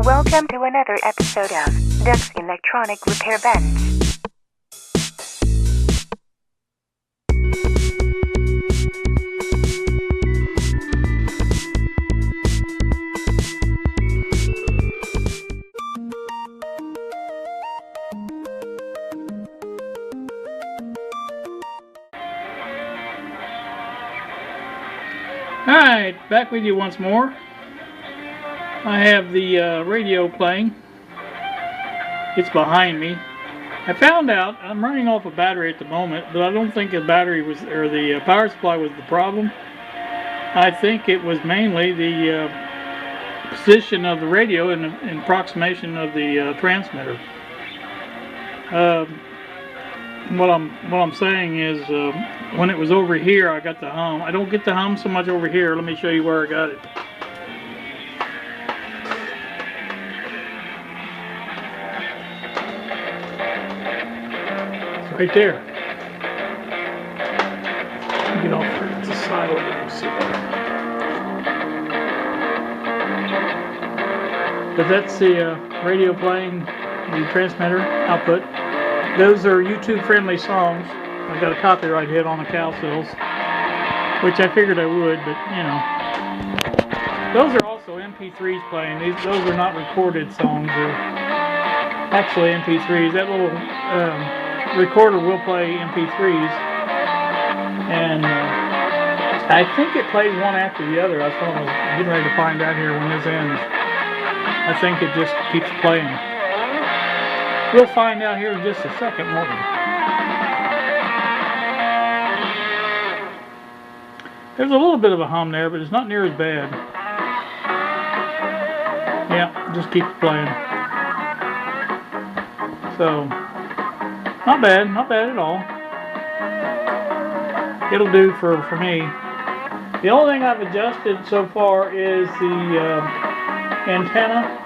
Welcome to another episode of Duck's Electronic Repair Bench. Alright, back with you once more. I have the radio playing. It's behind me. I found out I'm running off a battery at the moment, but I don't think the battery was, or the power supply was the problem. I think it was mainly the position of the radio and approximation of the transmitter. What I'm saying is, when it was over here, I got the hum. I don't get the hum so much over here. Let me show you where I got it. It's right there. Get off the side over there and see that. But that's the radio playing, the transmitter output. Those are YouTube-friendly songs. I've got a copyright hit on the cow sills, which I figured I would, but you know. Those are also MP3s playing. Those are not recorded songs. They're actually MP3s. That little recorder will play MP3s, and I think it plays one after the other. I was getting ready to find out here when this ends. I think it just keeps playing. We'll find out here in just a second, won't we? There's a little bit of a hum there, but it's not near as bad. Yeah, just keeps playing. So, not bad at all. It'll do for me. The only thing I've adjusted so far is the antenna.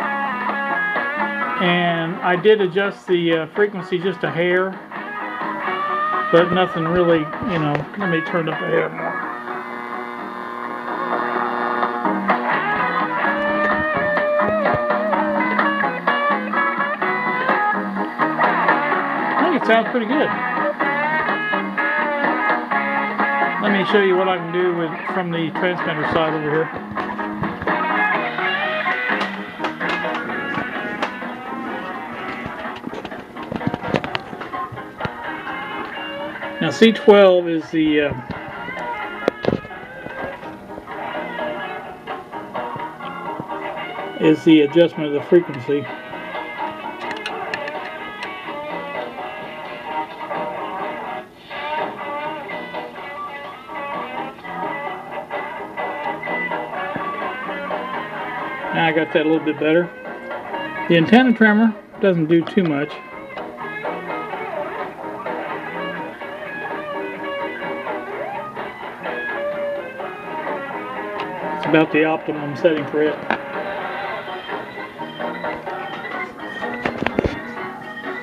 And I did adjust the frequency just a hair, but nothing really, you know. Let me turn up a hair more. I think it sounds pretty good. Let me show you what I can do from the transmitter side over here. Now C12 is the adjustment of the frequency. Now I got that a little bit better. The antenna trimmer doesn't do too much. About the optimum setting for it.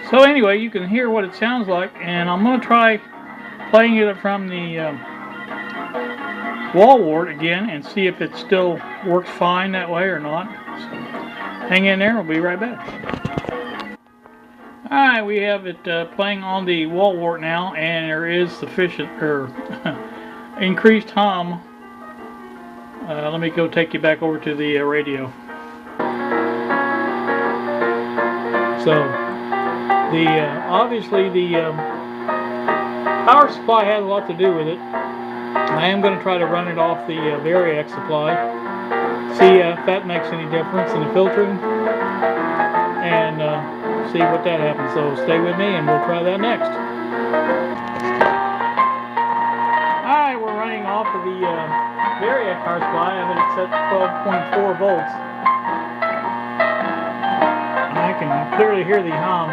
So anyway, you can hear what it sounds like, and I'm going to try playing it from the wall wart again and see if it still works fine that way or not. So hang in there, we'll be right back. Alright, we have it playing on the wall wart now, and there is sufficient increased hum. Let me go take you back over to the radio. So, obviously the power supply has a lot to do with it. I am going to try to run it off the VEC supply, see if that makes any difference in the filtering, and see what that happens. So stay with me and we'll try that next. Alright, we're running off of the VEC power supply. I have it set 12.4 volts. I can clearly hear the hum.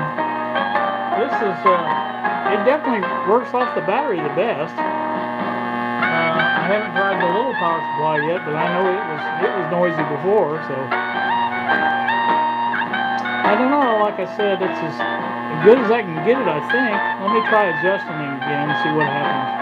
This is, it definitely works off the battery the best. I haven't tried the little power supply yet, but I know it was noisy before, so. I don't know, like I said, it's as good as I can get it, I think. Let me try adjusting it again and see what happens.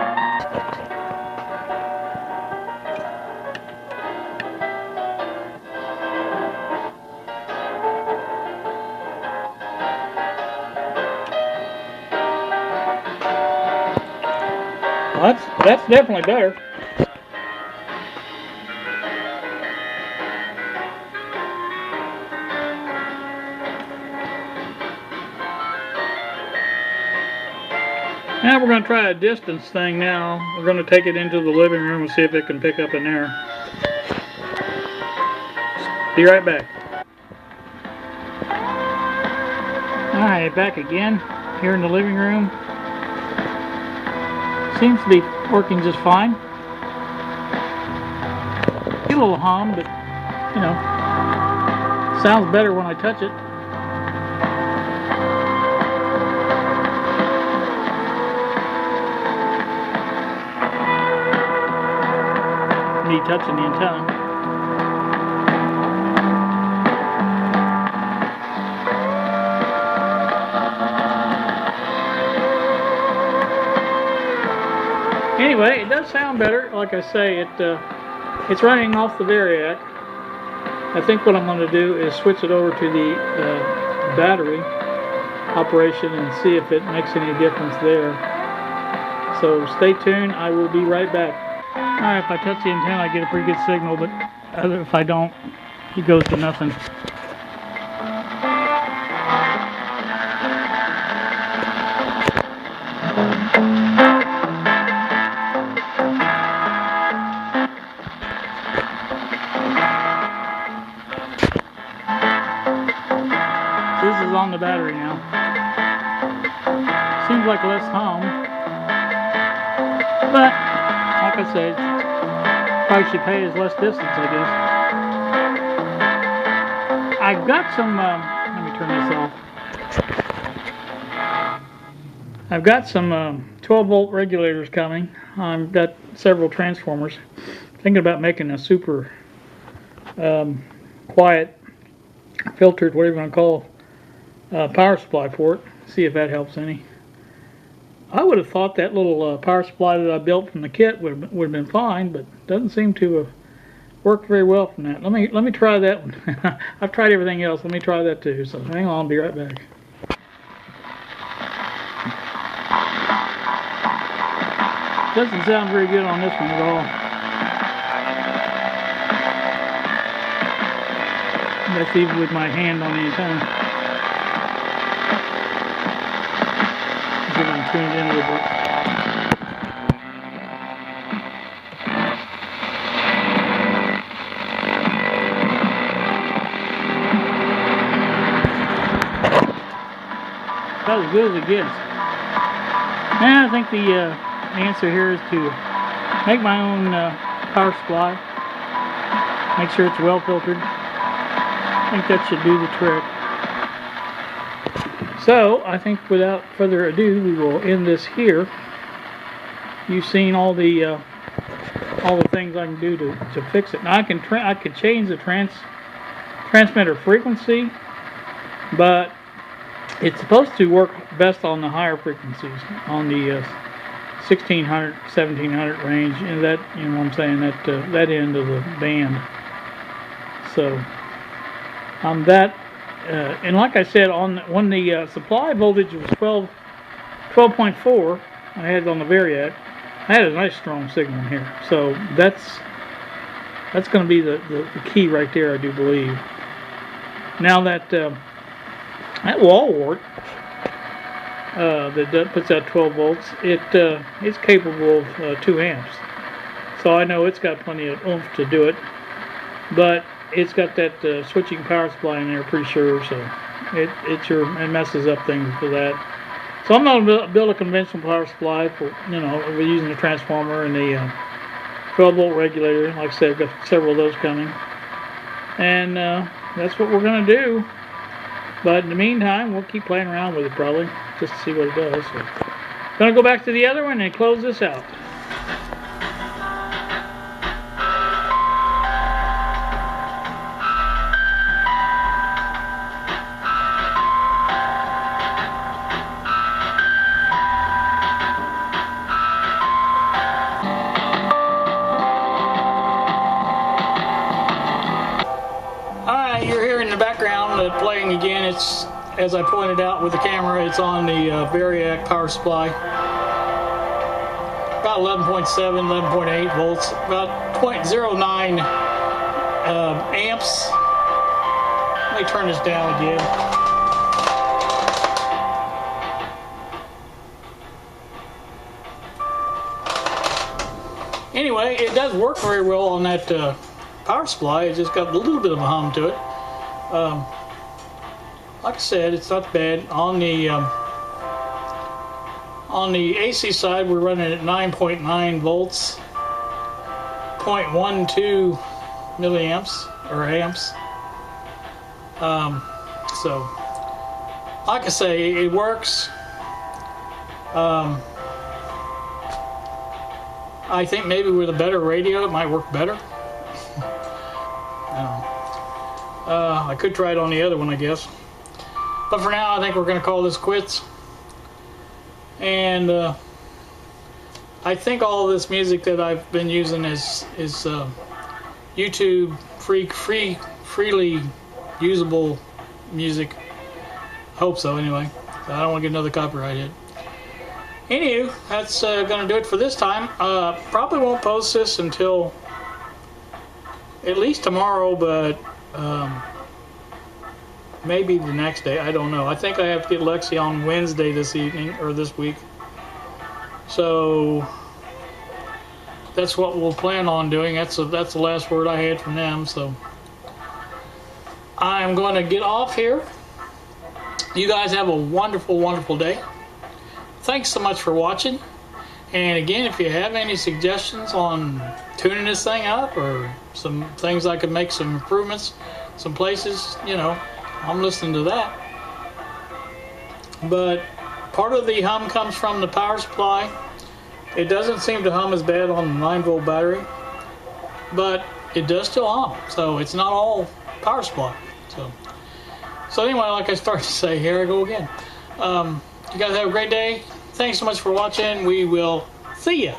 Well, that's definitely better. Now we're going to try a distance thing now. We're going to take it into the living room and see if it can pick up in there. Be right back. Alright, back again here in the living room. Seems to be working just fine. Get a little hum, but you know, sounds better when I touch it. Me touching the antenna. Anyway, it does sound better. Like I say, it's running off the VEC. I think what I'm going to do is switch it over to the battery operation and see if it makes any difference there. So stay tuned. I will be right back. Alright, if I touch the antenna, I get a pretty good signal, but if I don't, it goes to nothing. This is on the battery now. Seems like less hum, but like I said, price you pay is less distance, I guess. I've got some, let me turn this off. I've got some 12 volt regulators coming. I've got several transformers. Thinking about making a super quiet, filtered, whatever you want to call, power supply for it. See if that helps any. I would have thought that little power supply that I built from the kit would have been fine, but doesn't seem to have worked very well from that. Let me try that one. I've tried everything else. Let me try that too. So hang on, I'll be right back. Doesn't sound very good on this one at all. That's even with my hand on the antenna. See if I can tune it in a little bit. About as good as it gets. And I think the answer here is to make my own power supply. Make sure it's well filtered. I think that should do the trick. So I think without further ado, we will end this here. You've seen all the things I can do to fix it. Now I could change the transmitter frequency, but it's supposed to work best on the higher frequencies, on the 1600, 1700 range, and that, you know what I'm saying, that end of the band. So that, and like I said, when the supply voltage was 12.4, I had it on the VEC, I had a nice strong signal here. So that's going to be the key right there, I do believe. Now that wall wart that puts out 12 volts, it's capable of 2 amps. So I know it's got plenty of oomph to do it, but it's got that switching power supply in there, pretty sure. So it messes up things for that. So I'm going to build a conventional power supply for, you know, we're using the transformer and the 12 volt regulator. Like I said, I've got several of those coming, and that's what we're going to do. But in the meantime, we'll keep playing around with it probably, just to see what it does. So, going to go back to the other one and close this out. Alright, you're hearing the background playing again. It's, as I pointed out with the camera, it's on the VEC power supply. about 11.7, 11.8 volts, about 0.09 amps. Let me turn this down again. Anyway, it does work very well on that power supply. It just got a little bit of a hum to it. Like I said, it's not bad. On the AC side, we're running at 9.9 volts, 0.12 milliamps or amps. So, like I say, it works. I think maybe with a better radio, it might work better. I could try it on the other one, I guess. But for now, I think we're going to call this quits. And I think all of this music that I've been using is YouTube freely usable music. Hope so, anyway. I don't want to get another copyright hit. Anywho, that's going to do it for this time. Probably won't post this until at least tomorrow, but maybe the next day. I don't know. I think I have to get Lexi on Wednesday this evening or this week. So that's what we'll plan on doing. That's the last word I had from them. So I'm going to get off here. You guys have a wonderful, wonderful day. Thanks so much for watching. And again, if you have any suggestions on tuning this thing up or some things I could make some improvements, some places, you know, I'm listening to that. But part of the hum comes from the power supply. It doesn't seem to hum as bad on the 9-volt battery, but it does still hum. So it's not all power supply. So anyway, like I started to say, here I go again. You guys have a great day. Thanks so much for watching. We will see ya.